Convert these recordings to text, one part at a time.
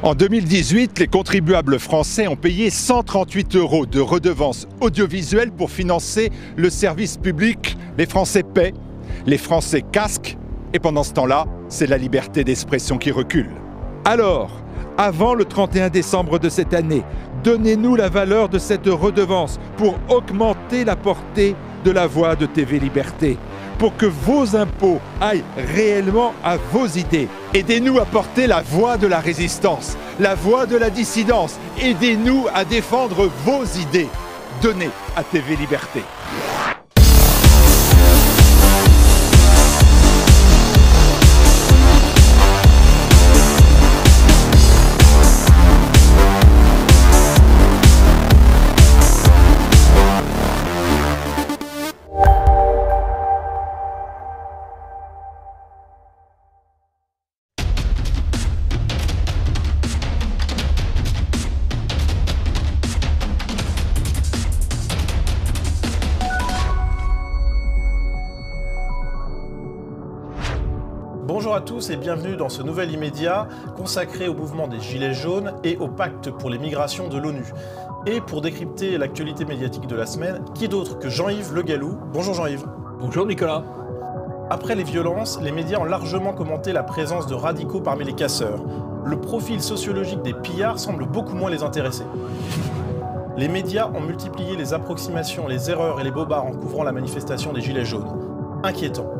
En 2018, les contribuables français ont payé 138 € de redevances audiovisuelles pour financer le service public. Les Français paient, les Français casquent, et pendant ce temps-là, c'est la liberté d'expression qui recule. Alors, avant le 31 décembre de cette année, donnez-nous la valeur de cette redevance pour augmenter la portée de la voix de TV Liberté, pour que vos impôts aillent réellement à vos idées. Aidez-nous à porter la voix de la résistance, la voix de la dissidence. Aidez-nous à défendre vos idées. Donnez à TV Liberté. Bonjour à tous et bienvenue dans ce nouvel immédiat consacré au mouvement des Gilets jaunes et au pacte pour les migrations de l'ONU. Et pour décrypter l'actualité médiatique de la semaine, qui d'autre que Jean-Yves Le Gallou. Bonjour Jean-Yves. Bonjour Nicolas. Après les violences, les médias ont largement commenté la présence de radicaux parmi les casseurs. Le profil sociologique des pillards semble beaucoup moins les intéresser. Les médias ont multiplié les approximations, les erreurs et les bobards en couvrant la manifestation des Gilets jaunes. Inquiétant.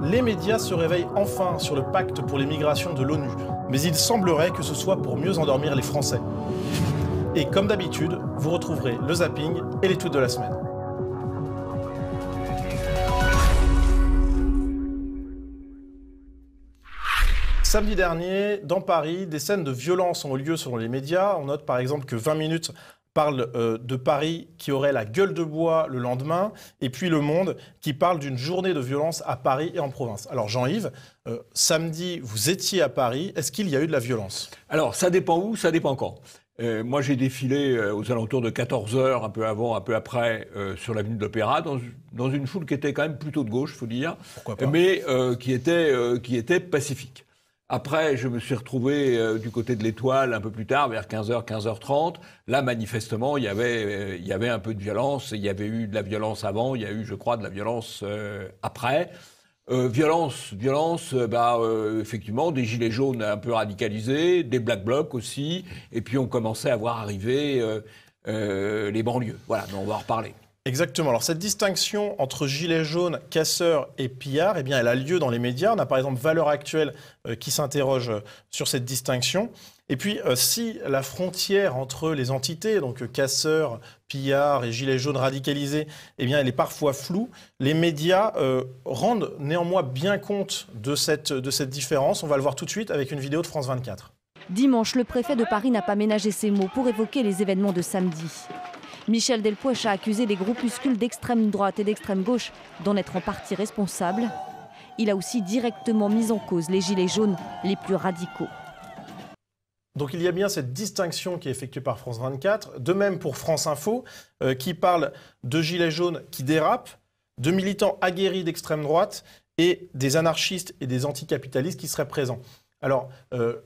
Les médias se réveillent enfin sur le pacte pour les migrations de l'ONU, mais il semblerait que ce soit pour mieux endormir les Français. Et comme d'habitude, vous retrouverez le zapping et les tweets de la semaine. Samedi dernier, dans Paris, des scènes de violence ont eu lieu selon les médias. On note par exemple que 20 minutes parle de Paris qui aurait la gueule de bois le lendemain, et puis Le Monde qui parle d'une journée de violence à Paris et en province. Alors Jean-Yves, samedi, vous étiez à Paris, est-ce qu'il y a eu de la violence? Alors, ça dépend où, ça dépend quand. Moi, j'ai défilé aux alentours de 14 h, un peu avant, un peu après, sur l'avenue de l'Opéra, dans une foule qui était quand même plutôt de gauche, il faut dire, mais qui était pacifique. Après, je me suis retrouvé du côté de l'Étoile un peu plus tard, vers 15 h, 15 h 30. Là, manifestement, il y avait un peu de violence. Il y avait eu de la violence avant, il y a eu, je crois, de la violence après. Effectivement, des gilets jaunes un peu radicalisés, des black blocs aussi. Et puis, on commençait à voir arriver les banlieues. Voilà, donc on va en reparler. Exactement. Alors cette distinction entre gilets jaunes, casseurs et pillards, eh bien, elle a lieu dans les médias. On a par exemple Valeurs Actuelles qui s'interroge sur cette distinction. Et puis, si la frontière entre les entités, donc casseurs, pillards et gilets jaunes radicalisés, eh bien, elle est parfois floue, les médias rendent néanmoins bien compte de cette différence. On va le voir tout de suite avec une vidéo de France 24. Dimanche, le préfet de Paris n'a pas ménagé ses mots pour évoquer les événements de samedi. Michel Delpech a accusé les groupuscules d'extrême droite et d'extrême gauche d'en être en partie responsables. Il a aussi directement mis en cause les gilets jaunes les plus radicaux. Donc il y a bien cette distinction qui est effectuée par France 24. De même pour France Info, qui parle de gilets jaunes qui dérapent, de militants aguerris d'extrême droite et des anarchistes et des anticapitalistes qui seraient présents. Alors,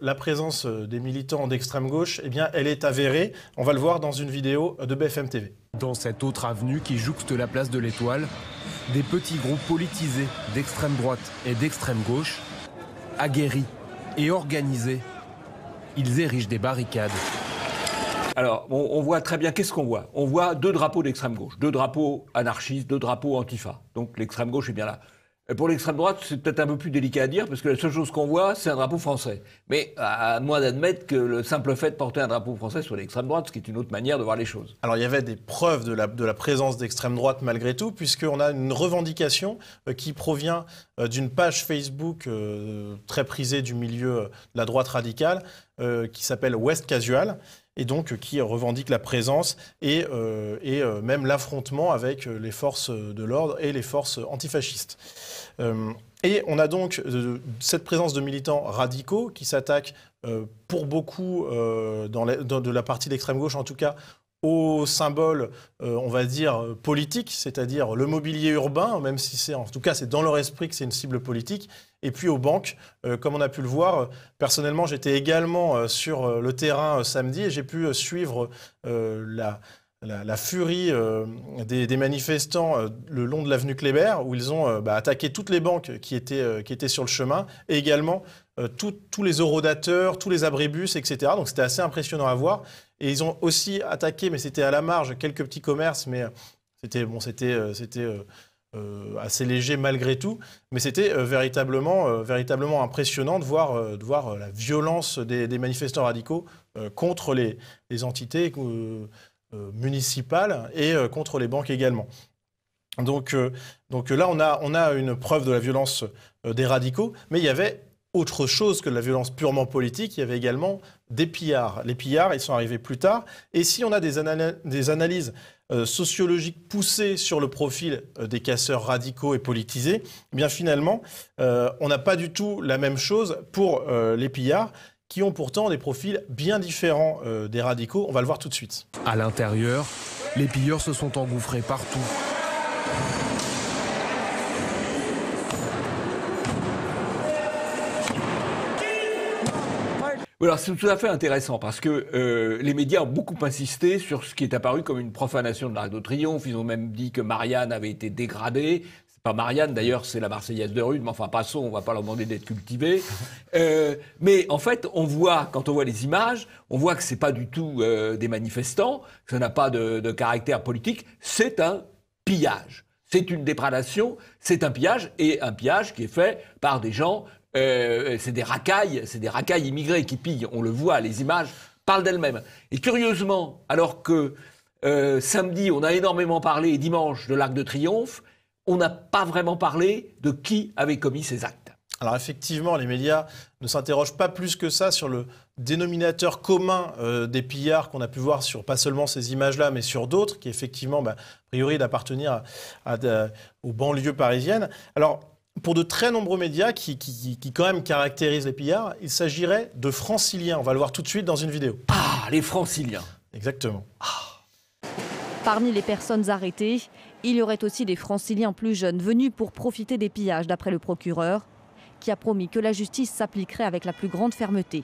la présence des militants d'extrême gauche, eh bien, elle est avérée. On va le voir dans une vidéo de BFM TV. Dans cette autre avenue qui jouxte la place de l'Étoile, des petits groupes politisés d'extrême droite et d'extrême gauche, aguerris et organisés, ils érigent des barricades. Alors, on voit très bien, qu'est-ce qu'on voit? On voit deux drapeaux d'extrême gauche, deux drapeaux anarchistes, deux drapeaux antifa. Donc l'extrême gauche est bien là. Pour l'extrême droite, c'est peut-être un peu plus délicat à dire, parce que la seule chose qu'on voit, c'est un drapeau français. Mais à moins d'admettre que le simple fait de porter un drapeau français soit l'extrême droite, ce qui est une autre manière de voir les choses. Alors il y avait des preuves de la présence d'extrême droite malgré tout, puisqu'on a une revendication qui provient d'une page Facebook très prisée du milieu de la droite radicale, qui s'appelle West Casual, et donc qui revendique la présence et même l'affrontement avec les forces de l'ordre et les forces antifascistes. Et on a donc cette présence de militants radicaux qui s'attaquent pour beaucoup, de la partie d'extrême gauche en tout cas, au symbole, on va dire, politique, c'est-à-dire le mobilier urbain, même si c'est, en tout cas, c'est dans leur esprit que c'est une cible politique. et puis aux banques. Comme on a pu le voir, personnellement, j'étais également sur le terrain samedi et j'ai pu suivre la furie des manifestants le long de l'avenue Kléber, où ils ont attaqué toutes les banques qui étaient sur le chemin, et également tous les horodateurs, tous les abribus, etc. Donc c'était assez impressionnant à voir. Et ils ont aussi attaqué, mais c'était à la marge, quelques petits commerces, mais c'était assez léger malgré tout. Mais c'était véritablement impressionnant de voir la violence des manifestants radicaux contre les entités municipales et contre les banques également. Donc là, on a une preuve de la violence des radicaux, mais il y avait autre chose que de la violence purement politique. Il y avait également des pillards. Les pillards, ils sont arrivés plus tard. Et si on a des analyses sociologiques poussées sur le profil des casseurs radicaux et politisés, eh bien finalement, on n'a pas du tout la même chose pour les pillards, qui ont pourtant des profils bien différents des radicaux. On va le voir tout de suite. À l'intérieur, les pilleurs se sont engouffrés partout. Alors c'est tout à fait intéressant parce que les médias ont beaucoup insisté sur ce qui est apparu comme une profanation de l'Arc de Triomphe. Ils ont même dit que Marianne avait été dégradée. C'est pas Marianne, d'ailleurs, c'est la Marseillaise de Rude, mais enfin passons, on va pas leur demander d'être cultivés. Mais en fait, quand on voit les images, on voit que c'est pas du tout des manifestants, que ça n'a pas de caractère politique. C'est un pillage. C'est une déprédation, c'est un pillage, et un pillage qui est fait par des gens. C'est des racailles immigrés qui pillent. On le voit, les images parlent d'elles-mêmes. Et curieusement, alors que samedi, on a énormément parlé, et dimanche, de l'Arc de Triomphe, on n'a pas vraiment parlé de qui avait commis ces actes. Alors effectivement, les médias ne s'interrogent pas plus que ça sur le dénominateur commun des pillards qu'on a pu voir sur pas seulement ces images-là, mais sur d'autres, qui effectivement, a priori, d'appartenir aux banlieues parisiennes. Alors, pour de très nombreux médias qui quand même caractérisent les pillards, il s'agirait de franciliens. On va le voir tout de suite dans une vidéo. Ah, les franciliens. Exactement. Parmi les personnes arrêtées, il y aurait aussi des franciliens plus jeunes venus pour profiter des pillages, d'après le procureur, qui a promis que la justice s'appliquerait avec la plus grande fermeté.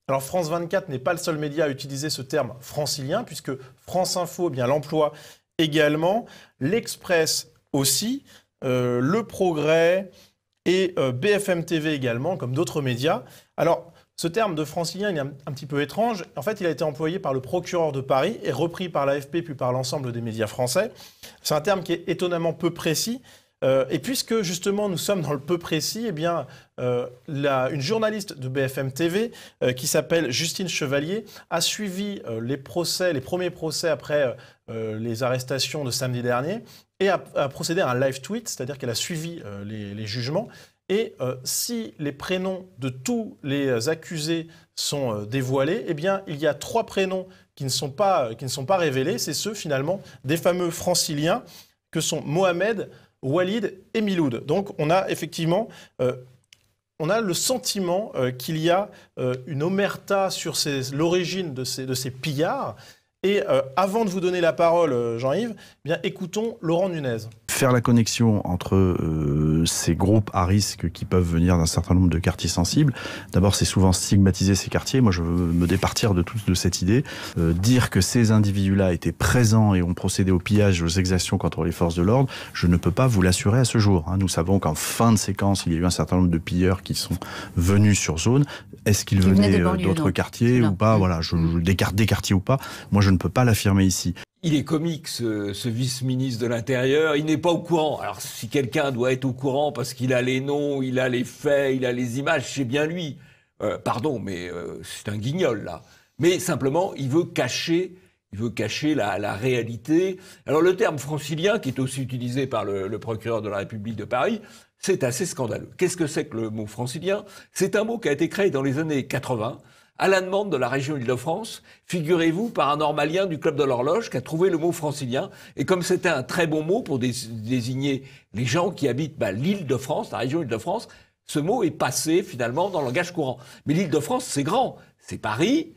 Alors France 24 n'est pas le seul média à utiliser ce terme francilien, puisque France Info l'emploie également, l'Express aussi, Le Progrès et BFM TV également, comme d'autres médias. Alors, ce terme de francilien, il est un petit peu étrange. En fait, il a été employé par le procureur de Paris et repris par l'AFP puis par l'ensemble des médias français. C'est un terme qui est étonnamment peu précis. Et puisque justement nous sommes dans le peu précis, eh bien, une journaliste de BFM TV qui s'appelle Justine Chevalier a suivi les premiers procès après les arrestations de samedi dernier et a procédé à un live tweet, c'est-à-dire qu'elle a suivi les jugements. Et si les prénoms de tous les accusés sont dévoilés, eh bien, il y a 3 prénoms qui ne sont pas révélés. C'est ceux, finalement, des fameux franciliens que sont Mohamed, Walid et Miloud. Donc, on a effectivement le sentiment qu'il y a une omerta sur l'origine de ces pillards. Et avant de vous donner la parole, Jean-Yves, eh bien, écoutons Laurent Nunez. Faire la connexion entre ces groupes à risque qui peuvent venir d'un certain nombre de quartiers sensibles. D'abord, c'est souvent stigmatiser ces quartiers. Moi, je veux me départir de cette idée. Dire que ces individus-là étaient présents et ont procédé au pillage et aux exactions contre les forces de l'ordre, je ne peux pas vous l'assurer à ce jour. Nous savons qu'en fin de séquence, il y a eu un certain nombre de pilleurs qui sont venus sur zone. Est-ce qu'ils venaient d'autres quartiers ou pas? Voilà, des quartiers ou pas. Moi, je ne peux pas l'affirmer ici. Il est comique, ce vice-ministre de l'Intérieur. Il n'est pas au courant. Alors, si quelqu'un doit être au courant parce qu'il a les noms, il a les faits, il a les images, c'est bien lui. Pardon, mais c'est un guignol, là. Mais simplement, il veut cacher la réalité. Alors, le terme francilien, qui est aussi utilisé par le procureur de la République de Paris, c'est assez scandaleux. Qu'est-ce que c'est que le mot francilien? C'est un mot qui a été créé dans les années 80, à la demande de la région Île-de-France, figurez-vous, par un normalien du Club de l'Horloge qui a trouvé le mot francilien. Et comme c'était un très bon mot pour désigner les gens qui habitent l'Île-de-France, la région Île-de-France, ce mot est passé finalement dans le langage courant. Mais l'Île-de-France, c'est grand. C'est Paris,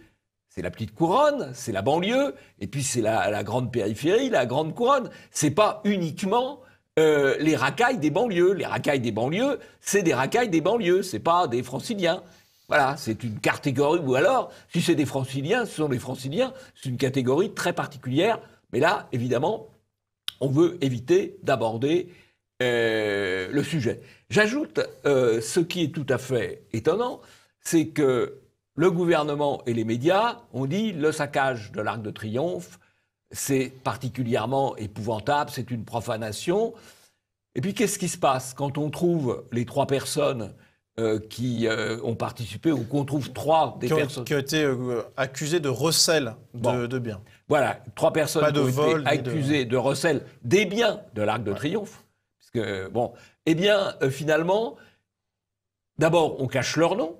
c'est la petite couronne, c'est la banlieue, et puis c'est la grande périphérie, la grande couronne. C'est pas uniquement les racailles des banlieues. Les racailles des banlieues, c'est des racailles des banlieues, c'est pas des franciliens. Voilà, c'est une catégorie, ou alors, si c'est des franciliens, ce sont des franciliens, c'est une catégorie très particulière. Mais là, évidemment, on veut éviter d'aborder le sujet. J'ajoute, ce qui est tout à fait étonnant, c'est que le gouvernement et les médias ont dit le saccage de l'Arc de Triomphe, c'est particulièrement épouvantable, c'est une profanation. Et puis qu'est-ce qui se passe quand on trouve les 3 personnes qui ont participé, ou qu'on trouve 3 des personnes qui ont été accusées de recel de biens. Voilà, 3 personnes Pas de qui ont vol, été accusées de recel des biens de l'Arc de Triomphe. Parce que, bon, eh bien, finalement, d'abord, on cache leur nom,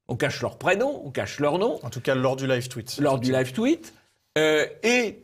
on cache leur prénom, on cache leur nom. En tout cas, lors du live tweet. Lors du live tweet. Et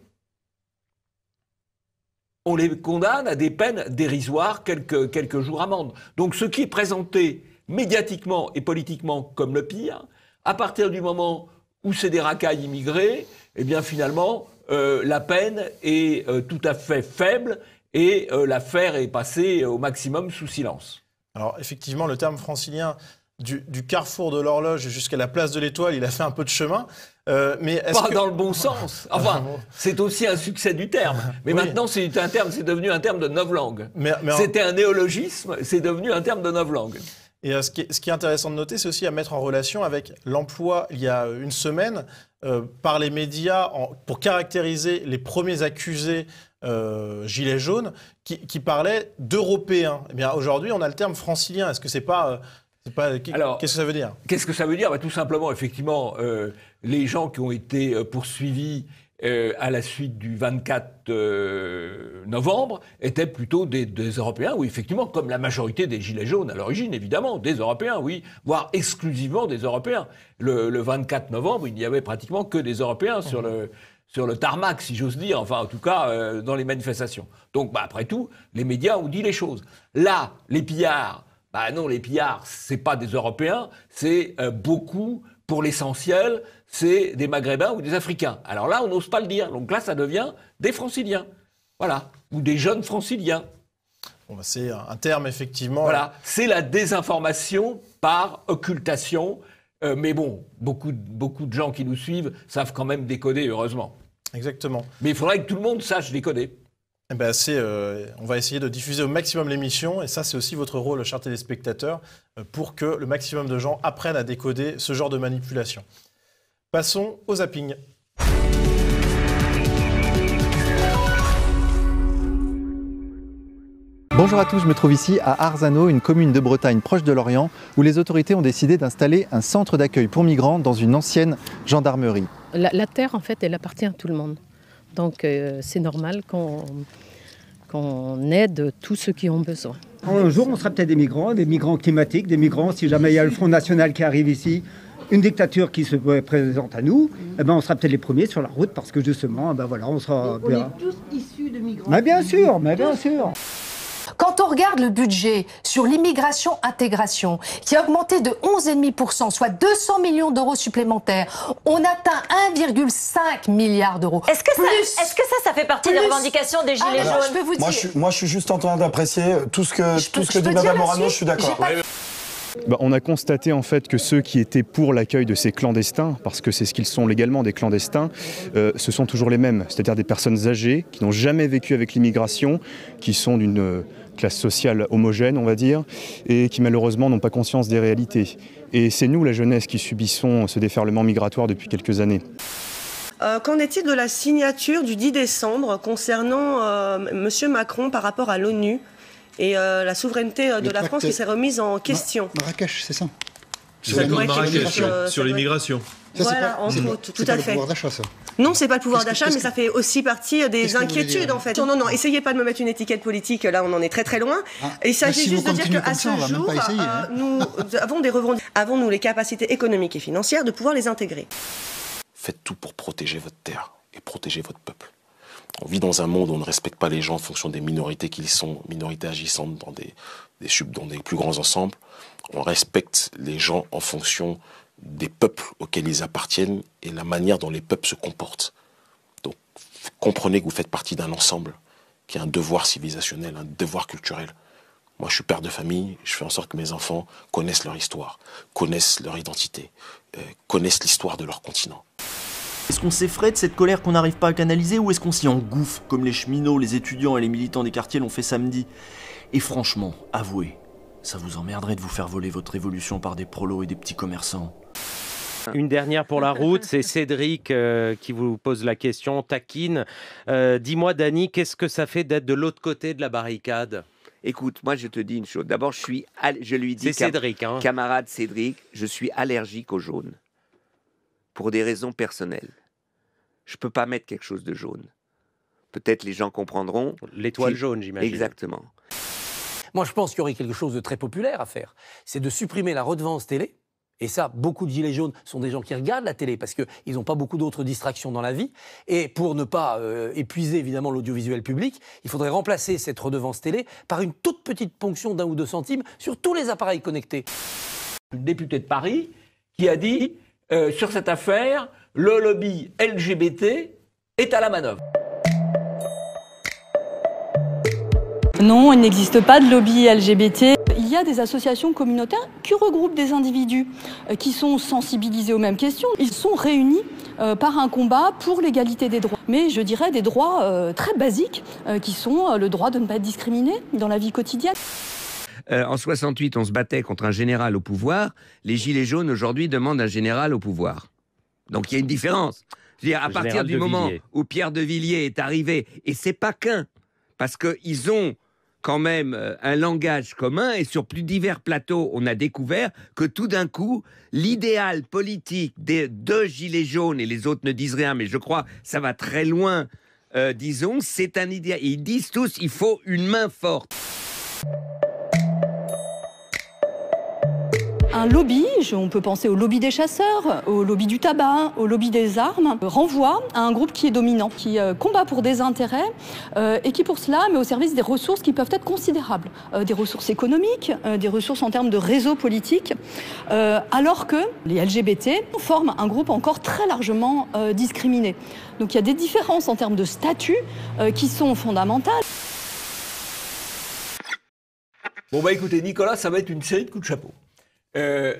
on les condamne à des peines dérisoires, quelques jours amende. Donc ce qui est présenté médiatiquement et politiquement comme le pire, à partir du moment où c'est des racailles immigrés, eh bien finalement, la peine est tout à fait faible et l'affaire est passée au maximum sous silence. Alors effectivement, le terme francilien, du carrefour de l'horloge jusqu'à la place de l'Étoile, il a fait un peu de chemin. Mais pas dans le bon sens. Enfin, c'est aussi un succès du terme. Mais oui. Maintenant, c'est devenu un terme de novlangue. C'était un néologisme, c'est devenu un terme de novlangue. Et ce qui est intéressant de noter, c'est aussi à mettre en relation avec l'emploi, il y a une semaine, par les médias, pour caractériser les premiers accusés gilets jaunes, qui parlaient d'Européens. Eh bien, aujourd'hui, on a le terme francilien. Est-ce que c'est pas... Alors, qu'est-ce que ça veut dire ? Qu'est-ce que ça veut dire ? Tout simplement, effectivement, les gens qui ont été poursuivis à la suite du 24 novembre étaient plutôt des Européens, oui, effectivement, comme la majorité des Gilets jaunes à l'origine, évidemment, des Européens, oui, voire exclusivement des Européens. Le 24 novembre, il n'y avait pratiquement que des Européens sur le tarmac, si j'ose dire, enfin, en tout cas, dans les manifestations. Donc, après tout, les médias ont dit les choses. Là, les pillards, non, les pillards, c'est pas des Européens, c'est beaucoup, pour l'essentiel, c'est des Maghrébins ou des Africains. Alors là, on n'ose pas le dire. Donc là, ça devient des Franciliens. Voilà. Ou des jeunes Franciliens. Bon, c'est un terme, effectivement. Voilà. C'est la désinformation par occultation. Mais bon, beaucoup de gens qui nous suivent savent quand même décoder, heureusement. Exactement. Mais il faudrait que tout le monde sache décoder. Eh ben on va essayer de diffuser au maximum l'émission, et ça c'est aussi votre rôle, chers téléspectateurs, pour que le maximum de gens apprennent à décoder ce genre de manipulation. Passons au zapping. Bonjour à tous, je me trouve ici à Arzano, une commune de Bretagne proche de Lorient, où les autorités ont décidé d'installer un centre d'accueil pour migrants dans une ancienne gendarmerie. La terre, en fait, elle appartient à tout le monde. Donc c'est normal qu'on aide tous ceux qui ont besoin. Un jour, on sera peut-être des migrants climatiques, des migrants, si jamais il y a le Front National qui arrive ici, une dictature qui se présente à nous, eh ben, on sera peut-être les premiers sur la route parce que justement, voilà, on sera... On est tous issus de migrants. Mais bien sûr, bien sûr. Quand on regarde le budget sur l'immigration-intégration, qui a augmenté de 11,5%, soit 200 millions d'euros supplémentaires, on atteint 1,5 milliard d'euros. Est-ce que ça fait partie des revendications des Gilets jaunes ? Je peux vous dire... Moi, je suis juste en train d'apprécier tout ce que dit Mme Morano, je suis d'accord. On a constaté en fait que ceux qui étaient pour l'accueil de ces clandestins, parce que c'est ce qu'ils sont légalement, des clandestins, ce sont toujours les mêmes, c'est-à-dire des personnes âgées qui n'ont jamais vécu avec l'immigration, qui sont d'une classe sociale homogène, on va dire, et qui malheureusement n'ont pas conscience des réalités. Et c'est nous, la jeunesse, qui subissons ce déferlement migratoire depuis quelques années. Qu'en est-il de la signature du 10 décembre concernant M. Macron par rapport à l'ONU et la souveraineté de la France qui s'est remise en question? Marrakech, c'est ça. C'est le Marrakech sur l'immigration. Voilà, entre autres, tout à fait. C'est pas le pouvoir d'achat, ça. Non, c'est pas le pouvoir d'achat, mais ça fait aussi partie des inquiétudes, en fait. Non, essayez pas de me mettre une étiquette politique, là, on en est très très loin. Il s'agit juste de dire qu'à ce jour, nous avons des revendications. Avons-nous les capacités économiques et financières de pouvoir les intégrer? Faites tout pour protéger votre terre et protéger votre peuple. On vit dans un monde où on ne respecte pas les gens en fonction des minorités qu'ils sont, minorités agissantes dans des plus grands ensembles. On respecte les gens en fonction des peuples auxquels ils appartiennent et la manière dont les peuples se comportent. Donc, comprenez que vous faites partie d'un ensemble qui est un devoir civilisationnel, un devoir culturel. Moi, je suis père de famille, je fais en sorte que mes enfants connaissent leur histoire, connaissent leur identité, connaissent l'histoire de leur continent. Est-ce qu'on s'effraie de cette colère qu'on n'arrive pas à canaliser ou est-ce qu'on s'y engouffre comme les cheminots, les étudiants et les militants des quartiers l'ont fait samedi? Et franchement, avouez, ça vous emmerderait de vous faire voler votre révolution par des prolos et des petits commerçants? Une dernière pour la route, c'est Cédric qui vous pose la question, taquine. Dis-moi, Dany, qu'est-ce que ça fait d'être de l'autre côté de la barricade? Écoute, moi je te dis une chose. D'abord, je lui dis, c'est Cédric, hein. Camarade Cédric, je suis allergique au jaune. Pour des raisons personnelles. Je ne peux pas mettre quelque chose de jaune. Peut-être les gens comprendront. L'étoile jaune, j'imagine. Exactement. Moi, je pense qu'il y aurait quelque chose de très populaire à faire. C'est de supprimer la redevance télé. Et ça, beaucoup de gilets jaunes sont des gens qui regardent la télé parce qu'ils n'ont pas beaucoup d'autres distractions dans la vie. Et pour ne pas épuiser évidemment l'audiovisuel public, il faudrait remplacer cette redevance télé par une toute petite ponction d'1 ou 2 centimes sur tous les appareils connectés. Le député de Paris qui a dit sur cette affaire, le lobby LGBT est à la manœuvre. Non, il n'existe pas de lobby LGBT. Il y a des associations communautaires qui regroupent des individus qui sont sensibilisés aux mêmes questions. Ils sont réunis par un combat pour l'égalité des droits. Mais je dirais des droits très basiques qui sont le droit de ne pas être discriminé dans la vie quotidienne. En 68, on se battait contre un général au pouvoir. Les Gilets jaunes, aujourd'hui, demandent un général au pouvoir. Donc il y a une différence. Je veux dire, à partir du moment où Pierre de Villiers est arrivé, et c'est pas qu'un, parce qu'ils ont quand même un langage commun, et sur plus divers plateaux, on a découvert que tout d'un coup, l'idéal politique des 2 Gilets jaunes, et les autres ne disent rien, mais je crois que ça va très loin, disons, c'est un idéal. Ils disent tous, il faut une main forte. Un lobby, on peut penser au lobby des chasseurs, au lobby du tabac, au lobby des armes, renvoie à un groupe qui est dominant, qui combat pour des intérêts et qui pour cela met au service des ressources qui peuvent être considérables, des ressources économiques, des ressources en termes de réseau politique, alors que les LGBT forment un groupe encore très largement discriminé. Donc il y a des différences en termes de statut qui sont fondamentales. Bon bah écoutez, Nicolas, ça va être une série de coups de chapeau.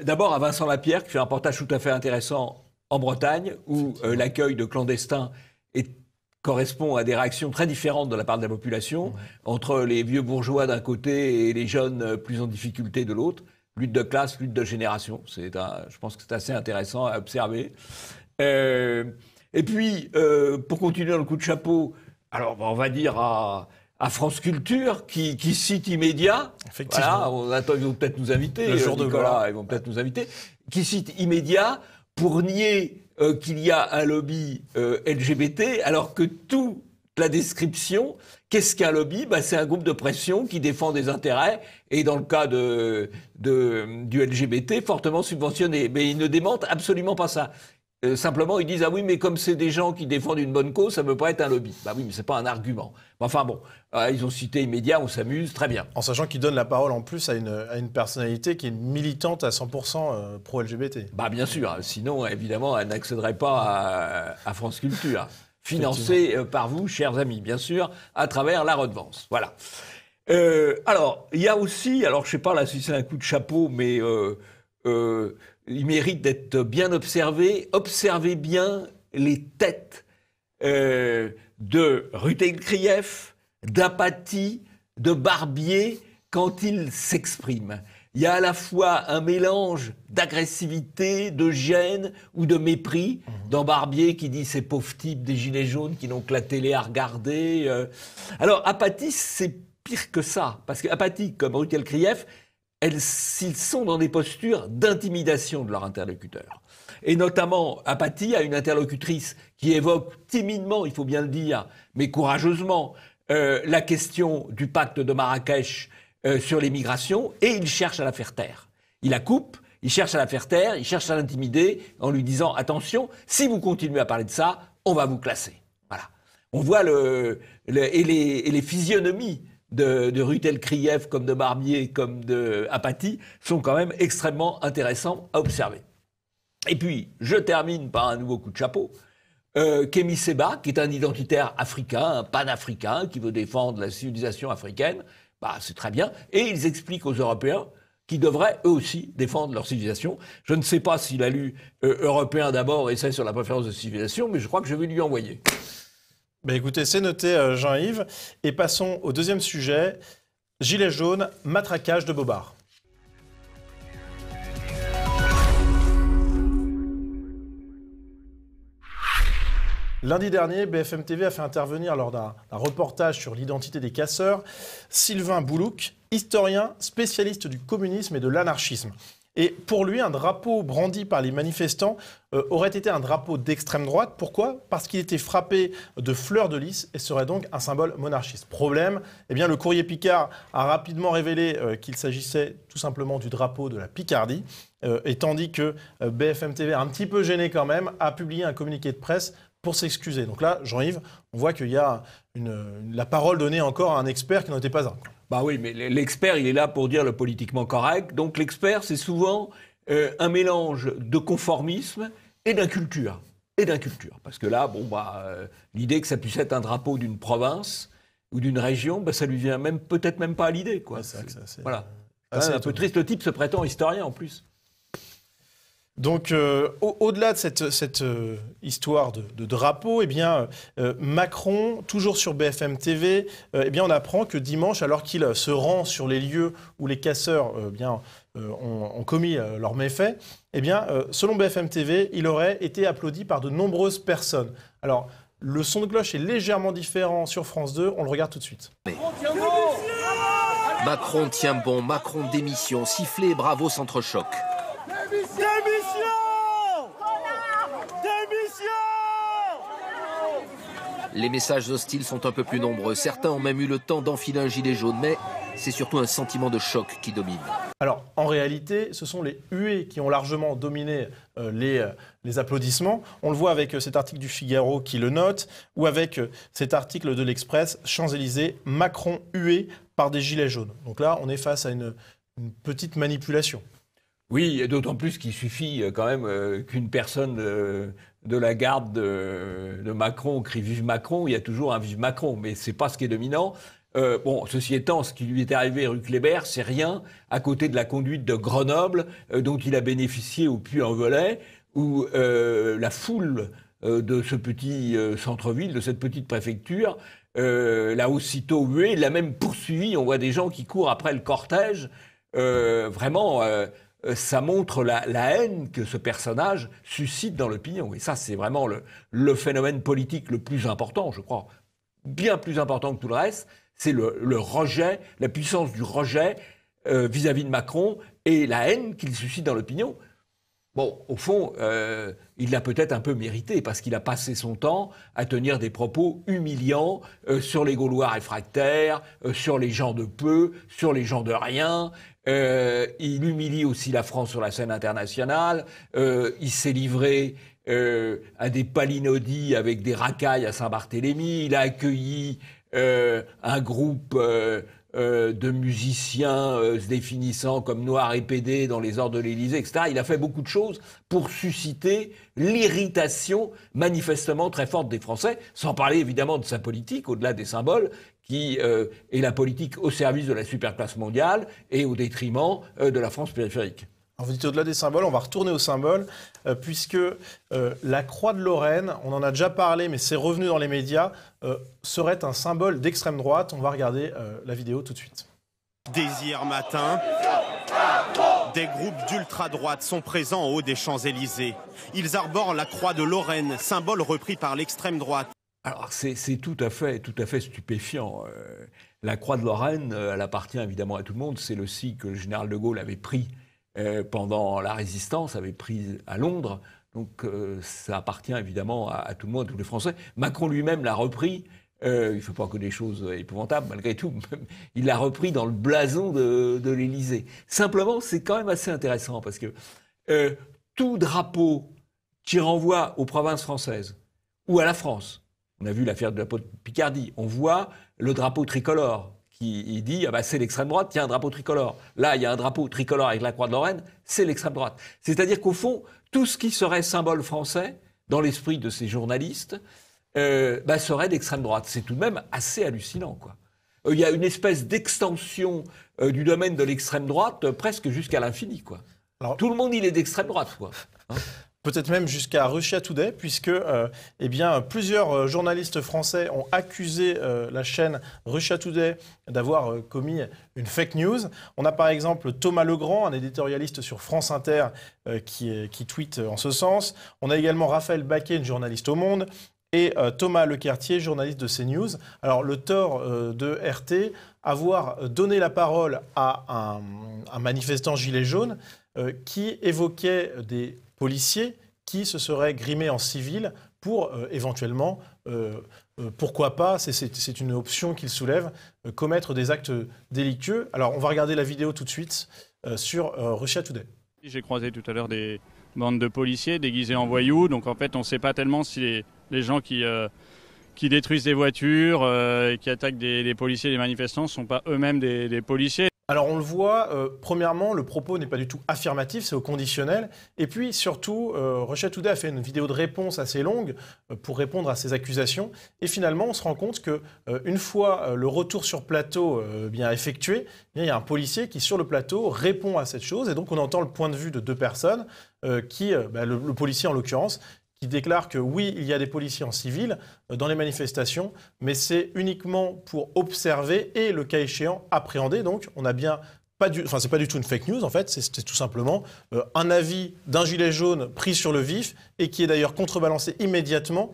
D'abord à Vincent Lapierre qui fait un reportage tout à fait intéressant en Bretagne où l'accueil de clandestins correspond à des réactions très différentes de la part de la population, entre les vieux bourgeois d'un côté et les jeunes plus en difficulté de l'autre. Lutte de classe, lutte de génération. Je pense que c'est assez intéressant à observer. Et puis, pour continuer dans le coup de chapeau, alors on va dire à France Culture, qui cite Immédiat. Voilà, ils vont peut-être nous inviter. Le jour de Nicolas, ils vont peut-être nous inviter. Qui cite Immédiat pour nier qu'il y a un lobby LGBT, alors que toute la description, qu'est-ce qu'un lobby? C'est un groupe de pression qui défend des intérêts, et dans le cas du LGBT, fortement subventionné. Mais ils ne démentent absolument pas ça. Simplement, ils disent « Ah oui, mais comme c'est des gens qui défendent une bonne cause, ça ne peut pas être un lobby. » Bah oui, mais ce n'est pas un argument. Enfin bon, ils ont cité Immédiat, on s'amuse, très bien. En sachant qu'ils donnent la parole en plus à une personnalité qui est militante à 100% pro-LGBT. Bah bien sûr, sinon évidemment elle n'accéderait pas à France Culture. Financée par vous, chers amis, bien sûr, à travers la redevance. Voilà. Alors, il y a aussi, alors je ne sais pas là si c'est un coup de chapeau, mais il mérite d'être bien observé. Observez bien les têtes de Rutel-Krief, d'Apatie, de Barbier quand ils s'expriment. Il y a à la fois un mélange d'agressivité, de gêne ou de mépris dans Barbier qui dit ces pauvres types des gilets jaunes qui n'ont que la télé à regarder. Alors Apatie, c'est pire que ça, parce qu'Apatie, comme Rutel-Krief, ils sont dans des postures d'intimidation de leur interlocuteur. Et notamment, Apatie a une interlocutrice qui évoque timidement, il faut bien le dire, mais courageusement, la question du pacte de Marrakech sur les migrations, et il cherche à la faire taire. Il la coupe, il cherche à la faire taire, il cherche à l'intimider en lui disant « Attention, si vous continuez à parler de ça, on va vous classer. » Voilà. On voit les physionomies de Rutel-Krief, comme de Barbier, comme de Apatie, sont quand même extrêmement intéressants à observer. Et puis, je termine par un nouveau coup de chapeau. Kémy Séba, qui est un identitaire africain, un panafricain, qui veut défendre la civilisation africaine. Bah, c'est très bien. Et ils expliquent aux Européens qui devraient eux aussi défendre leur civilisation. Je ne sais pas s'il a lu Européen d'abord, essai sur la préférence de civilisation, mais je crois que je vais lui envoyer. Ben écoutez, c'est noté, Jean-Yves. Et passons au deuxième sujet. Gilets jaunes, matraquage de Bobard. Lundi dernier, BFM TV a fait intervenir lors d'un reportage sur l'identité des casseurs Sylvain Boulouk, historien spécialiste du communisme et de l'anarchisme. Et pour lui, un drapeau brandi par les manifestants aurait été un drapeau d'extrême droite. Pourquoi ? Parce qu'il était frappé de fleurs de lys et serait donc un symbole monarchiste. Problème, eh bien, le courrier Picard a rapidement révélé qu'il s'agissait tout simplement du drapeau de la Picardie. Et tandis que BFM TV, un petit peu gêné quand même, a publié un communiqué de presse pour s'excuser. Donc là, Jean-Yves, on voit qu'il y a la parole donnée encore à un expert qui n'en était pas un. Bah oui, mais l'expert, il est là pour dire le politiquement correct. Donc l'expert, c'est souvent un mélange de conformisme et d'inculture. Parce que là, l'idée que ça puisse être un drapeau d'une province ou d'une région, ça lui vient peut-être même pas à l'idée, quoi. Voilà. C'est un peu triste. Le type se prétend historien en plus. Donc, au-delà de cette histoire de drapeau, eh bien, Macron, toujours sur BFM TV, eh bien, on apprend que dimanche, alors qu'il se rend sur les lieux où les casseurs ont commis leurs méfaits, eh bien, selon BFM TV, il aurait été applaudi par de nombreuses personnes. Alors, le son de cloche est légèrement différent sur France 2, on le regarde tout de suite. Macron tient bon, Macron démission, sifflet, bravo, centre-choc. Les messages hostiles sont un peu plus nombreux. Certains ont même eu le temps d'enfiler un gilet jaune, mais c'est surtout un sentiment de choc qui domine. Alors, en réalité, ce sont les huées qui ont largement dominé les applaudissements. On le voit avec cet article du Figaro qui le note, ou avec cet article de l'Express, Champs-Élysées, Macron hué par des gilets jaunes. Donc là, on est face à une petite manipulation. Oui, et d'autant plus qu'il suffit quand même qu'une personne de la garde de Macron crie « Vive Macron », il y a toujours un « Vive Macron », mais c'est pas ce qui est dominant. Ceci étant, ce qui lui est arrivé rue Kléber, c'est rien à côté de la conduite de Grenoble, dont il a bénéficié au Puy-en-Velay, où la foule de ce petit centre-ville, de cette petite préfecture, l'a aussitôt hué, l'a même poursuivi. On voit des gens qui courent après le cortège. Vraiment... ça montre la haine que ce personnage suscite dans l'opinion. Et ça, c'est vraiment le phénomène politique le plus important, je crois. Bien plus important que tout le reste, c'est le rejet, la puissance du rejet vis-à-vis de Macron et la haine qu'il suscite dans l'opinion. Bon, au fond, il l'a peut-être un peu mérité parce qu'il a passé son temps à tenir des propos humiliants sur les Gaulois réfractaires, sur les gens de peu, sur les gens de rien. Il humilie aussi la France sur la scène internationale. Il s'est livré à des palinodies avec des racailles à Saint-Barthélemy. Il a accueilli un groupe de musiciens se définissant comme noirs et pédés dans les ordres de l'Élysée, etc. Il a fait beaucoup de choses pour susciter l'irritation manifestement très forte des Français, sans parler évidemment de sa politique, au-delà des symboles, qui est la politique au service de la superclasse mondiale et au détriment de la France périphérique. Alors vous dites au-delà des symboles, on va retourner aux symboles, puisque la croix de Lorraine, on en a déjà parlé, mais c'est revenu dans les médias, serait un symbole d'extrême droite. On va regarder la vidéo tout de suite. Dès hier matin, des groupes d'ultra-droite sont présents en haut des Champs-Élysées. Ils arborent la croix de Lorraine, symbole repris par l'extrême droite. Alors c'est tout à fait stupéfiant. La croix de Lorraine, elle appartient évidemment à tout le monde. C'est le signe que le général de Gaulle avait pris pendant la Résistance, avait pris à Londres. Donc ça appartient évidemment à tout le monde, à tous les Français. Macron lui-même l'a repris. Il ne fait pas que des choses épouvantables, malgré tout. Il l'a repris dans le blason de l'Élysée. Simplement, c'est quand même assez intéressant, parce que tout drapeau qui renvoie aux provinces françaises ou à la France, on a vu l'affaire de la Picardie, on voit le drapeau tricolore qui dit « ah bah c'est l'extrême droite, il y a un drapeau tricolore ». Là, il y a un drapeau tricolore avec la croix de Lorraine, c'est l'extrême droite. C'est-à-dire qu'au fond, tout ce qui serait symbole français dans l'esprit de ces journalistes, serait d'extrême droite. C'est tout de même assez hallucinant, quoi. Il y a une espèce d'extension du domaine de l'extrême droite presque jusqu'à l'infini, quoi. Alors, tout le monde, il est d'extrême droite, quoi. Hein? Peut-être même jusqu'à Russia Today, puisque plusieurs journalistes français ont accusé la chaîne Russia Today d'avoir commis une fake news. On a par exemple Thomas Legrand, un éditorialiste sur France Inter, qui tweete en ce sens. On a également Raphaël Baquet, une journaliste au Monde, et Thomas Lequertier, journaliste de CNews. Alors le tort de RT, avoir donné la parole à un manifestant gilet jaune qui évoquait des policiers qui se seraient grimés en civil pour éventuellement, pourquoi pas, c'est une option qu'il soulève, commettre des actes délictueux. Alors on va regarder la vidéo tout de suite sur Russia Today. J'ai croisé tout à l'heure des bandes de policiers déguisés en voyous, donc en fait on ne sait pas tellement si les gens qui détruisent des voitures et qui attaquent des policiers, des manifestants, ne sont pas eux-mêmes des policiers. Alors on le voit, premièrement, le propos n'est pas du tout affirmatif, c'est au conditionnel. Et puis surtout, Russia Today a fait une vidéo de réponse assez longue pour répondre à ces accusations. Et finalement, on se rend compte qu'une fois le retour sur plateau bien effectué, il y a un policier qui, sur le plateau, répond à cette chose. Et donc on entend le point de vue de deux personnes, le policier en l'occurrence, qui déclare que oui, il y a des policiers en civil dans les manifestations, mais c'est uniquement pour observer et, le cas échéant, appréhender. Donc, on a bien c'est pas du tout une fake news, en fait, c'est tout simplement un avis d'un gilet jaune pris sur le vif et qui est d'ailleurs contrebalancé immédiatement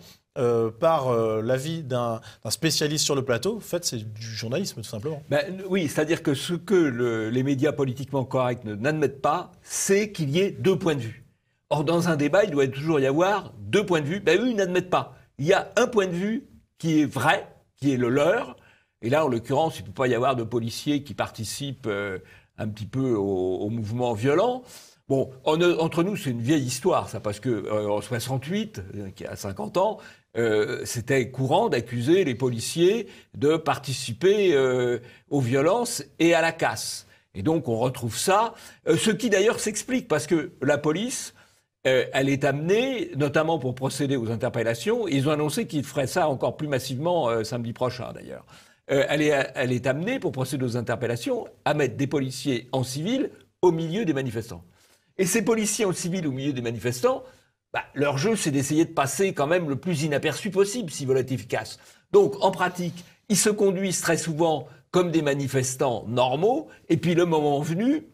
par l'avis d'un spécialiste sur le plateau. En fait, c'est du journalisme, tout simplement. Oui, c'est-à-dire que ce que les médias politiquement corrects n'admettent pas, c'est qu'il y ait deux points de vue. Or, dans un débat, il doit toujours y avoir deux points de vue. Eux, ils n'admettent pas. Il y a un point de vue qui est vrai, qui est le leur. Et là, en l'occurrence, il ne peut pas y avoir de policiers qui participent un petit peu au mouvement violent. Bon, entre nous, c'est une vieille histoire, ça, parce qu'en 68, qui a 50 ans, c'était courant d'accuser les policiers de participer aux violences et à la casse. Et donc, on retrouve ça, ce qui d'ailleurs s'explique, parce que la police... elle est amenée, notamment pour procéder aux interpellations, ils ont annoncé qu'ils feraient ça encore plus massivement samedi prochain d'ailleurs. Elle est amenée, pour procéder aux interpellations, à mettre des policiers en civil au milieu des manifestants. Et ces policiers en civil au milieu des manifestants, leur jeu, c'est d'essayer de passer quand même le plus inaperçu possible, s'ils veulent être efficaces. Donc, en pratique, ils se conduisent très souvent comme des manifestants normaux, et puis le moment venu...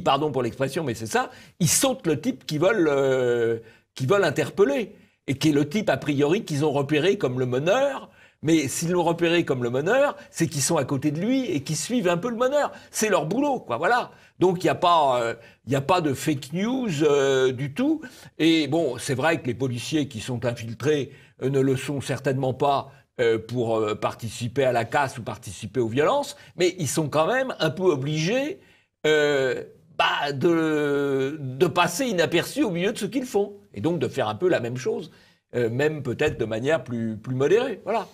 pardon pour l'expression, mais c'est ça, ils sautent le type qu'ils veulent interpeller, et qui est le type, a priori, qu'ils ont repéré comme le meneur. Mais s'ils l'ont repéré comme le meneur, c'est qu'ils sont à côté de lui et qu'ils suivent un peu le meneur. C'est leur boulot, quoi, voilà. Donc, il n'y a pas de fake news du tout. Et bon, c'est vrai que les policiers qui sont infiltrés ne le sont certainement pas pour participer à la casse ou participer aux violences, mais ils sont quand même un peu obligés de passer inaperçus au milieu de ce qu'ils font. Et donc de faire un peu la même chose, même peut-être de manière plus modérée. Voilà.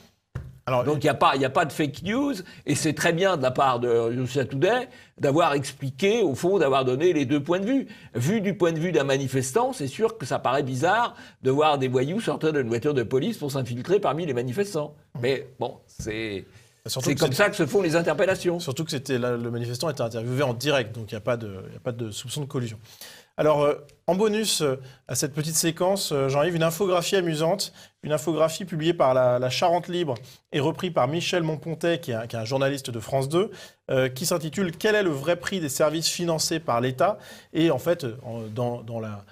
Alors, donc il n'y a pas de fake news, et c'est très bien de la part de Russia Today d'avoir expliqué, au fond, d'avoir donné les deux points de vue. Vu du point de vue d'un manifestant, c'est sûr que ça paraît bizarre de voir des voyous sortir d'une voiture de police pour s'infiltrer parmi les manifestants. Mais bon, c'est comme ça que se font les interpellations. Surtout que le manifestant était interviewé en direct, donc il n'y a pas de soupçon de collusion. Alors, en bonus à cette petite séquence, Jean-Yves, une infographie amusante, une infographie publiée par la Charente Libre et reprise par Michel Monpontet, qui est un journaliste de France 2, qui s'intitule « Quel est le vrai prix des services financés par l'État ?» Et en fait, dans la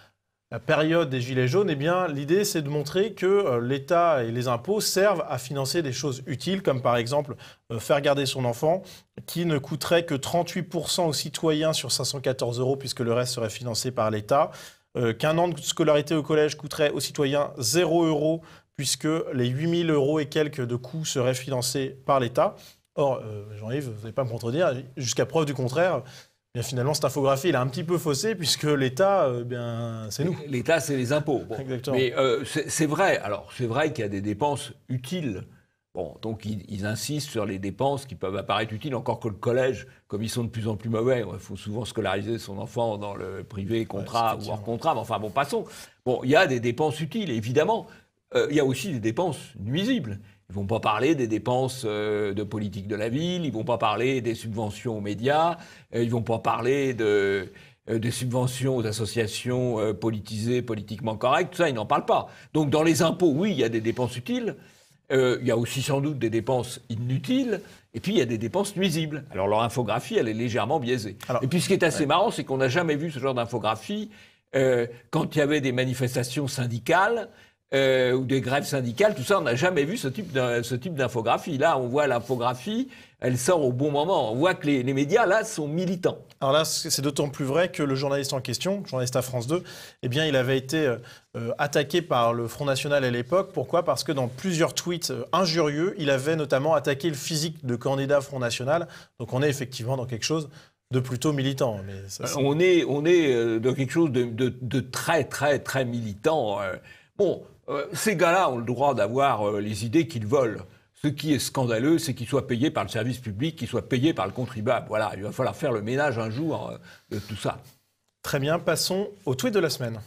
période des Gilets jaunes, eh bien, l'idée, c'est de montrer que l'État et les impôts servent à financer des choses utiles, comme par exemple faire garder son enfant, qui ne coûterait que 38% aux citoyens sur 514 €, puisque le reste serait financé par l'État, qu'un an de scolarité au collège coûterait aux citoyens 0 €, puisque les 8 000 € et quelques de coûts seraient financés par l'État. Or, Jean-Yves, vous n'allez pas me contredire, jusqu'à preuve du contraire, bien, finalement, cette infographie, elle est un petit peu faussée, puisque l'État, c'est nous. L'État, c'est les impôts. Bon. Exactement. Mais c'est vrai. Alors, c'est vrai qu'il y a des dépenses utiles Bon, donc ils insistent sur les dépenses qui peuvent apparaître utiles, encore que le collège, comme ils sont de plus en plus mauvais, il faut souvent scolariser son enfant dans le privé, contrat ou hors contrat, mais enfin bon, passons. Bon, il y a des dépenses utiles, évidemment. Il y a aussi des dépenses nuisibles. Ils ne vont pas parler des dépenses de politique de la ville, ils ne vont pas parler des subventions aux médias, ils ne vont pas parler des subventions aux associations politisées, politiquement correctes, tout ça, ils n'en parlent pas. Donc dans les impôts, oui, il y a des dépenses utiles. Il y a aussi sans doute des dépenses inutiles, et puis il y a des dépenses nuisibles. Alors leur infographie, elle est légèrement biaisée. Et puis ce qui est assez marrant, c'est qu'on n'a jamais vu ce genre d'infographie quand il y avait des manifestations syndicales ou des grèves syndicales, tout ça, on n'a jamais vu ce type d'infographie. Là, on voit l'infographie, elle sort au bon moment. On voit que les médias, là, sont militants. Alors là, c'est d'autant plus vrai que le journaliste en question, journaliste à France 2, eh bien, il avait été attaqué par le Front National à l'époque. Pourquoi ? Parce que dans plusieurs tweets injurieux, il avait notamment attaqué le physique de candidat Front National. Donc on est effectivement dans quelque chose de plutôt militant. Mais ça, on est dans quelque chose de très, très, très militant. Ces gars-là ont le droit d'avoir les idées qu'ils veulent. Ce qui est scandaleux, c'est qu'ils soient payés par le service public, qu'ils soient payés par le contribuable. Voilà, il va falloir faire le ménage un jour de tout ça. Très bien, passons au tweet de la semaine.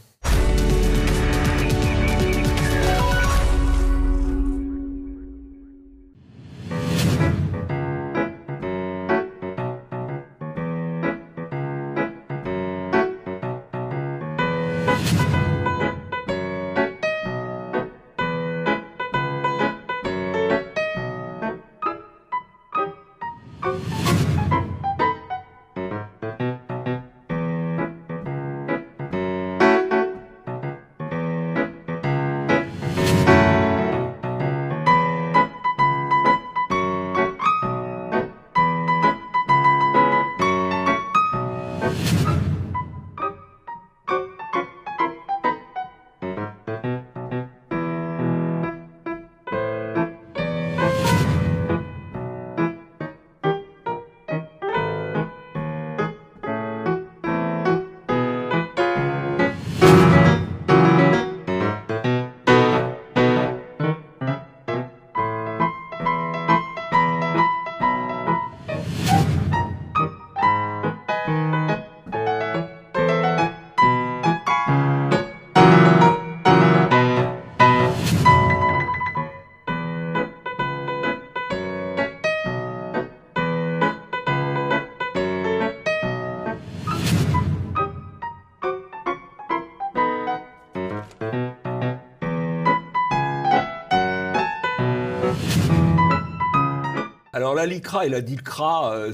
Alors la LICRA et la DILCRA,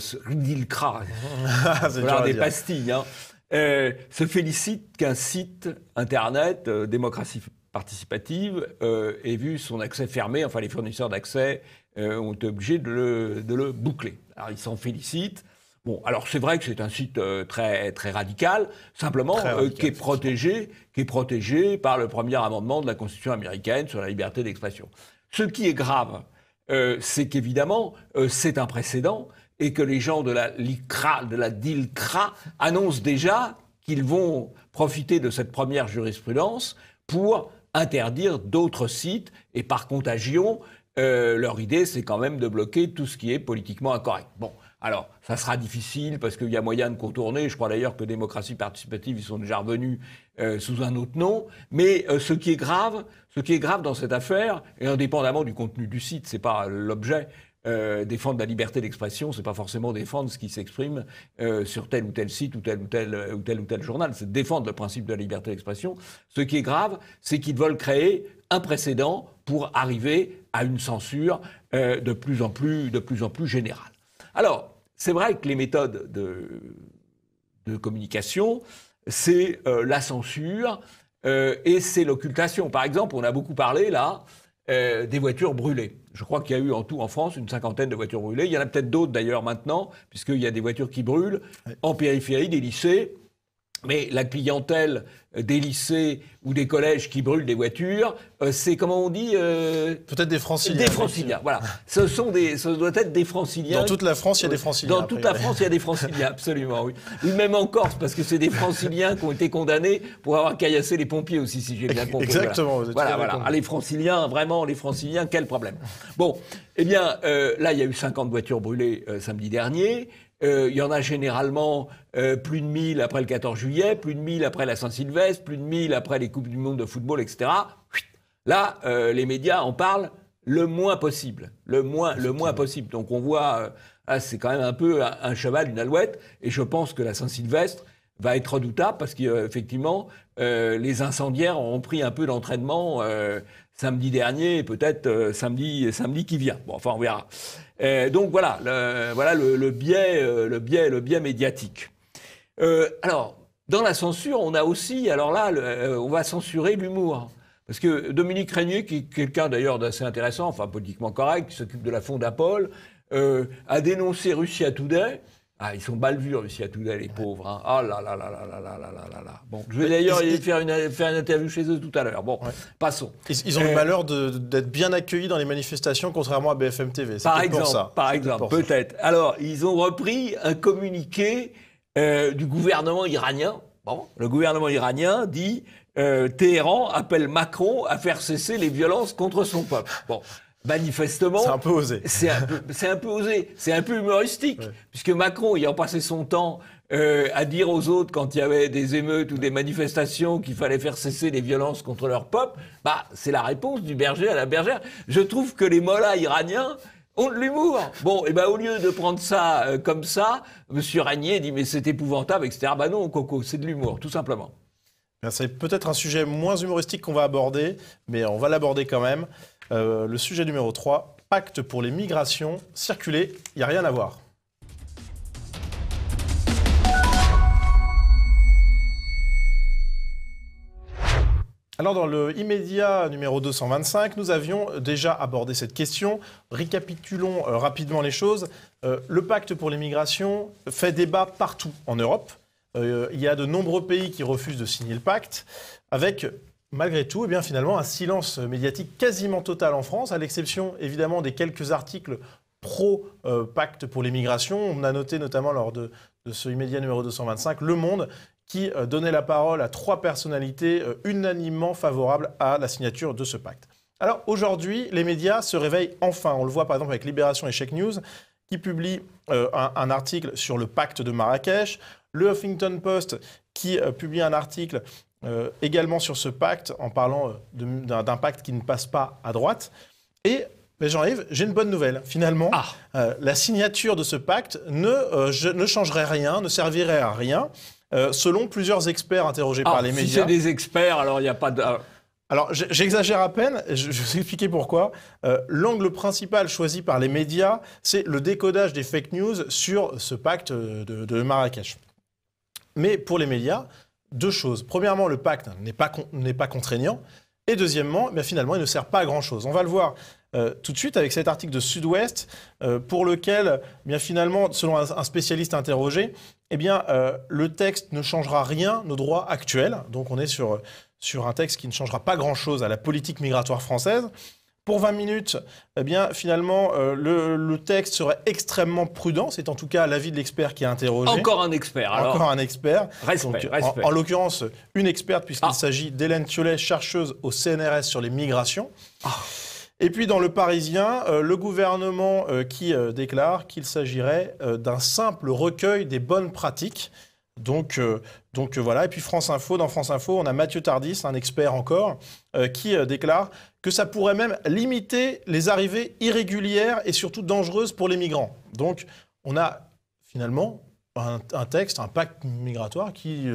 voilà des pastilles, hein, se félicitent qu'un site internet, démocratie participative, ait vu son accès fermé, enfin les fournisseurs d'accès ont été obligés de le boucler. Alors ils s'en félicitent. Bon, alors c'est vrai que c'est un site très, très radical, simplement qui est protégé par le premier amendement de la Constitution américaine sur la liberté d'expression. Ce qui est grave, c'est qu'évidemment, c'est un précédent et que les gens de la LICRA, de la DILCRA, annoncent déjà qu'ils vont profiter de cette première jurisprudence pour interdire d'autres sites et par contagion, leur idée, c'est quand même de bloquer tout ce qui est politiquement incorrect. Bon, alors, ça sera difficile parce qu'il y a moyen de contourner. Je crois d'ailleurs que démocratie participative, ils sont déjà revenus sous un autre nom. Mais ce qui est grave dans cette affaire, et indépendamment du contenu du site, c'est pas l'objet. Défendre la liberté d'expression, c'est pas forcément défendre ce qui s'exprime sur tel ou tel site ou tel ou tel journal. C'est défendre le principe de la liberté d'expression. Ce qui est grave, c'est qu'ils veulent créer un précédent pour arriver à une censure de plus en plus générale. Alors, c'est vrai que les méthodes de communication, c'est la censure et c'est l'occultation. Par exemple, on a beaucoup parlé là des voitures brûlées. Je crois qu'il y a eu en tout en France une 50aine de voitures brûlées. Il y en a peut-être d'autres d'ailleurs maintenant, puisqu'il y a des voitures qui brûlent en périphérie des lycées. Mais la clientèle des lycées ou des collèges qui brûlent des voitures, c'est, comment on dit peut-être des franciliens. Des franciliens, voilà. Ce doit être des franciliens. Dans toute la France, il y a des franciliens. Dans toute la France, il y a des franciliens, absolument, oui. Ou même en Corse, parce que c'est des franciliens qui ont été condamnés pour avoir caillassé les pompiers aussi, si j'ai bien compris. Exactement. Voilà. Ah, les franciliens, vraiment, les franciliens, quel problème. Bon, eh bien, là, il y a eu 50 voitures brûlées samedi dernier. Il y en a généralement plus de 1000 après le 14 juillet, plus de 1000 après la Saint-Sylvestre, plus de 1000 après les Coupes du Monde de football, etc. Là, les médias en parlent le moins possible. Le moins possible. Donc on voit, c'est quand même un peu un cheval, une alouette. Et je pense que la Saint-Sylvestre va être redoutable parce qu'effectivement, les incendiaires ont pris un peu d'entraînement samedi dernier et peut-être samedi qui vient. Bon, enfin, on verra. Donc voilà, le biais médiatique. Alors, dans la censure, on a aussi, alors là, on va censurer l'humour. Parce que Dominique Régnier, qui est quelqu'un d'ailleurs d'assez intéressant, enfin politiquement correct, qui s'occupe de la Fondapol, a dénoncé Russia Today. Ah, ils sont mal vus, Russia Today, les pauvres. Hein. Ah là là là là là là là là là. Bon, je vais d'ailleurs faire une interview chez eux tout à l'heure. Bon, passons. Ils ont le malheur d'être bien accueillis dans les manifestations, contrairement à BFM TV. Par exemple, peut-être. Alors, ils ont repris un communiqué du gouvernement iranien. Bon, le gouvernement iranien dit Téhéran appelle Macron à faire cesser les violences contre son peuple. Bon. Manifestement, c'est un peu osé. C'est un peu osé. C'est un peu humoristique, puisque Macron, ayant passé son temps à dire aux autres, quand il y avait des émeutes ou des manifestations, qu'il fallait faire cesser les violences contre leur peuple, bah, c'est la réponse du berger à la bergère. Je trouve que les mollahs iraniens ont de l'humour. Bon, et ben au lieu de prendre ça comme ça, M. Régnier dit mais c'est épouvantable, etc. Bah non, Coco, c'est de l'humour, tout simplement. C'est peut-être un sujet moins humoristique qu'on va aborder, mais on va l'aborder quand même. Le sujet numéro 3, pacte pour les migrations. Circuler, il n'y a rien à voir. Alors dans le immédiat numéro 225, nous avions déjà abordé cette question. Récapitulons rapidement les choses. Le pacte pour les migrations fait débat partout en Europe. Il y a de nombreux pays qui refusent de signer le pacte, avec malgré tout, eh bien, finalement, un silence médiatique quasiment total en France, à l'exception évidemment des quelques articles pro-pacte pour les migrations. On a noté notamment lors de ce immédiat numéro 225, Le Monde, qui donnait la parole à 3 personnalités unanimement favorables à la signature de ce pacte. Alors aujourd'hui, les médias se réveillent enfin. On le voit par exemple avec Libération et Check News, qui publie un article sur le pacte de Marrakech. Le Huffington Post, qui publie un article également sur ce pacte, en parlant d'un pacte qui ne passe pas à droite. Et Jean-Yves, j'ai une bonne nouvelle. Finalement, la signature de ce pacte ne changerait rien, ne servirait à rien, selon plusieurs experts interrogés par les médias. Si c'est des experts, alors il n'y a pas de... Alors, j'exagère à peine, je vais vous expliquer pourquoi. L'angle principal choisi par les médias, c'est le décodage des fake news sur ce pacte de Marrakech. Mais pour les médias, 2 choses. Premièrement, le pacte n'est pas contraignant. Et deuxièmement, finalement, il ne sert pas à grand-chose. On va le voir tout de suite avec cet article de Sud-Ouest, pour lequel, finalement, selon un spécialiste interrogé, le texte ne changera rien aux droits actuels. Donc on est sur un texte qui ne changera pas grand-chose à la politique migratoire française. Pour 20 minutes, finalement, le texte serait extrêmement prudent. C'est en tout cas l'avis de l'expert qui a interrogé. Encore un expert, alors. Encore un expert. Respect. En l'occurrence, une experte, puisqu'il s'agit d'Hélène Thiollet, chercheuse au CNRS sur les migrations. Et puis dans Le Parisien, le gouvernement qui déclare qu'il s'agirait d'un simple recueil des bonnes pratiques. Donc voilà. Et puis dans France Info, on a Mathieu Tardis, un expert encore, qui déclare que ça pourrait même limiter les arrivées irrégulières et surtout dangereuses pour les migrants. Donc on a finalement un texte, un pacte migratoire qui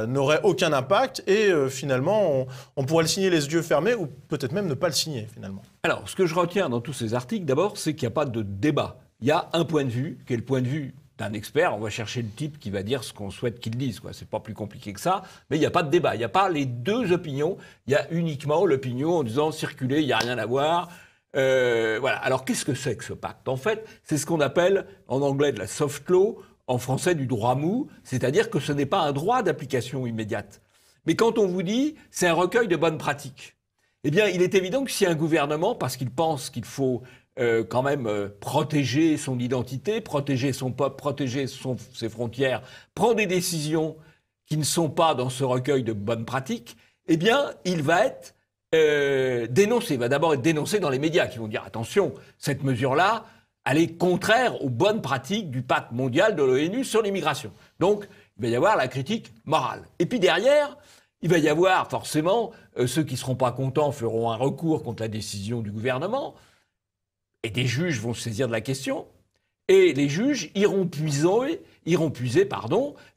n'aurait aucun impact et finalement on pourrait le signer les yeux fermés ou peut-être même ne pas le signer finalement. Alors ce que je retiens dans tous ces articles d'abord, c'est qu'il n'y a pas de débat. Il y a un point de vue qui est le point de vue d'un expert. On va chercher le type qui va dire ce qu'on souhaite qu'il dise. C'est pas plus compliqué que ça. Mais il n'y a pas de débat. Il n'y a pas les 2 opinions. Il y a uniquement l'opinion en disant circuler, il n'y a rien à voir. Voilà. Alors qu'est-ce que c'est que ce pacte ? En fait, c'est ce qu'on appelle en anglais de la soft law, en français du droit mou, c'est-à-dire que ce n'est pas un droit d'application immédiate. Mais quand on vous dit c'est un recueil de bonnes pratiques, eh bien il est évident que si un gouvernement, parce qu'il pense qu'il faut quand même protéger son identité, protéger son peuple, protéger ses frontières, prend des décisions qui ne sont pas dans ce recueil de bonnes pratiques, eh bien il va être dénoncé, il va d'abord être dénoncé dans les médias qui vont dire attention, cette mesure-là, elle est contraire aux bonnes pratiques du pacte mondial de l'ONU sur l'immigration. Donc, il va y avoir la critique morale. Et puis derrière, il va y avoir forcément, ceux qui ne seront pas contents feront un recours contre la décision du gouvernement, et des juges vont se saisir de la question, et les juges iront puiser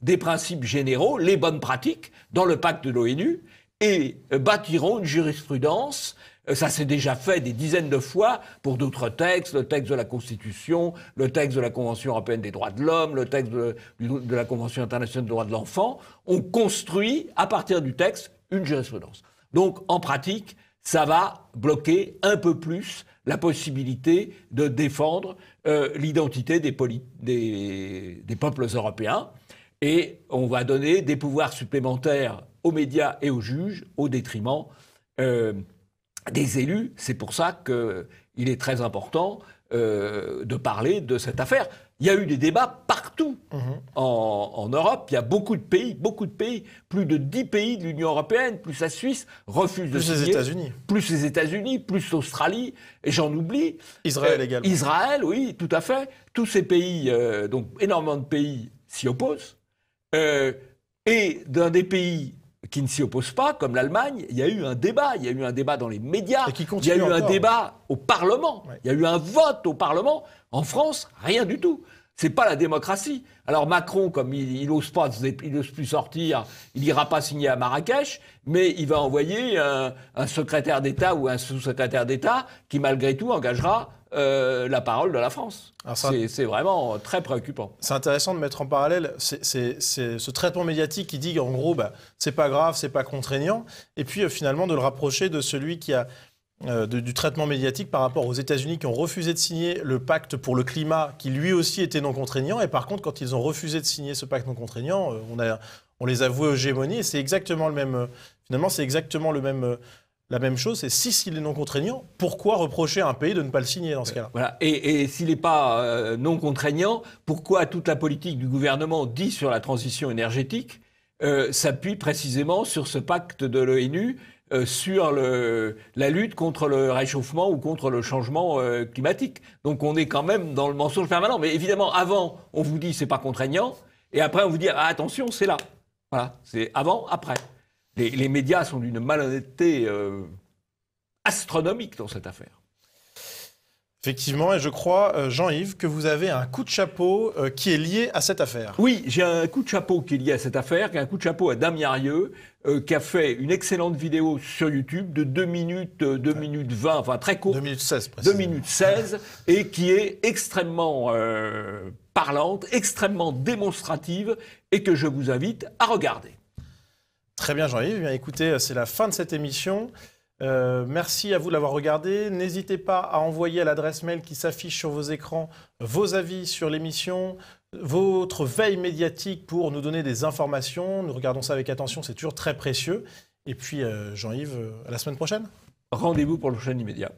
des principes généraux, les bonnes pratiques, dans le pacte de l'ONU, et bâtiront une jurisprudence. Ça s'est déjà fait des dizaines de fois pour d'autres textes, le texte de la Constitution, le texte de la Convention européenne des droits de l'homme, le texte de la Convention internationale des droits de l'enfant. On construit, à partir du texte, une jurisprudence. Donc, en pratique, ça va bloquer un peu plus la possibilité de défendre l'identité des peuples européens. Et on va donner des pouvoirs supplémentaires aux médias et aux juges au détriment des élus. C'est pour ça qu'il est très important de parler de cette affaire. Il y a eu des débats partout en Europe. Il y a beaucoup de pays, plus de 10 pays de l'Union européenne, plus la Suisse, refusent de signer. Plus les États-Unis. Plus les États-Unis, plus l'Australie, et j'en oublie. Israël également. Israël, oui, tout à fait. Tous ces pays, donc énormément de pays s'y opposent. Et dans des pays qui ne s'y opposent pas, comme l'Allemagne, il y a eu un débat. Il y a eu un débat dans les médias. Il y a eu un débat au Parlement. Ouais. Il y a eu un vote au Parlement. En France, rien du tout. C'est pas la démocratie. Alors Macron, comme il n'ose plus sortir, il n'ira pas signer à Marrakech, mais il va envoyer un secrétaire d'État ou un sous-secrétaire d'État qui, malgré tout, engagera la parole de la France. C'est vraiment très préoccupant. C'est intéressant de mettre en parallèle ce traitement médiatique qui dit en gros, c'est pas grave, c'est pas contraignant, et puis finalement de le rapprocher de celui qui a du traitement médiatique par rapport aux États-Unis qui ont refusé de signer le pacte pour le climat qui lui aussi était non contraignant, et par contre quand ils ont refusé de signer ce pacte non contraignant, on les a voués aux gémonies, et c'est exactement le même, finalement c'est exactement la même chose, c'est s'il est non contraignant, pourquoi reprocher à un pays de ne pas le signer dans ce cas-là ? Voilà. Et s'il n'est pas non contraignant, pourquoi toute la politique du gouvernement dit sur la transition énergétique s'appuie précisément sur ce pacte de l'ONU sur la lutte contre le réchauffement ou contre le changement climatique. Donc on est quand même dans le mensonge permanent. Mais évidemment, avant, on vous dit c'est pas contraignant, et après on vous dit attention, c'est là. Voilà, c'est avant, après. Les médias sont d'une malhonnêteté astronomique dans cette affaire. Effectivement, et je crois, Jean-Yves, que vous avez un coup de chapeau qui est lié à cette affaire. Oui, j'ai un coup de chapeau qui est lié à cette affaire, qui est un coup de chapeau à Damien Rieu, qui a fait une excellente vidéo sur YouTube de 2 minutes 20, enfin très courte. 2 minutes 16, précisément. 2 minutes 16, et qui est extrêmement parlante, extrêmement démonstrative, et que je vous invite à regarder. Très bien, Jean-Yves. Bien, écoutez, c'est la fin de cette émission. Merci à vous de l'avoir regardé. N'hésitez pas à envoyer à l'adresse mail qui s'affiche sur vos écrans vos avis sur l'émission, votre veille médiatique pour nous donner des informations. Nous regardons ça avec attention, c'est toujours très précieux. Et puis, Jean-Yves, à la semaine prochaine. Rendez-vous pour le prochain immédiat.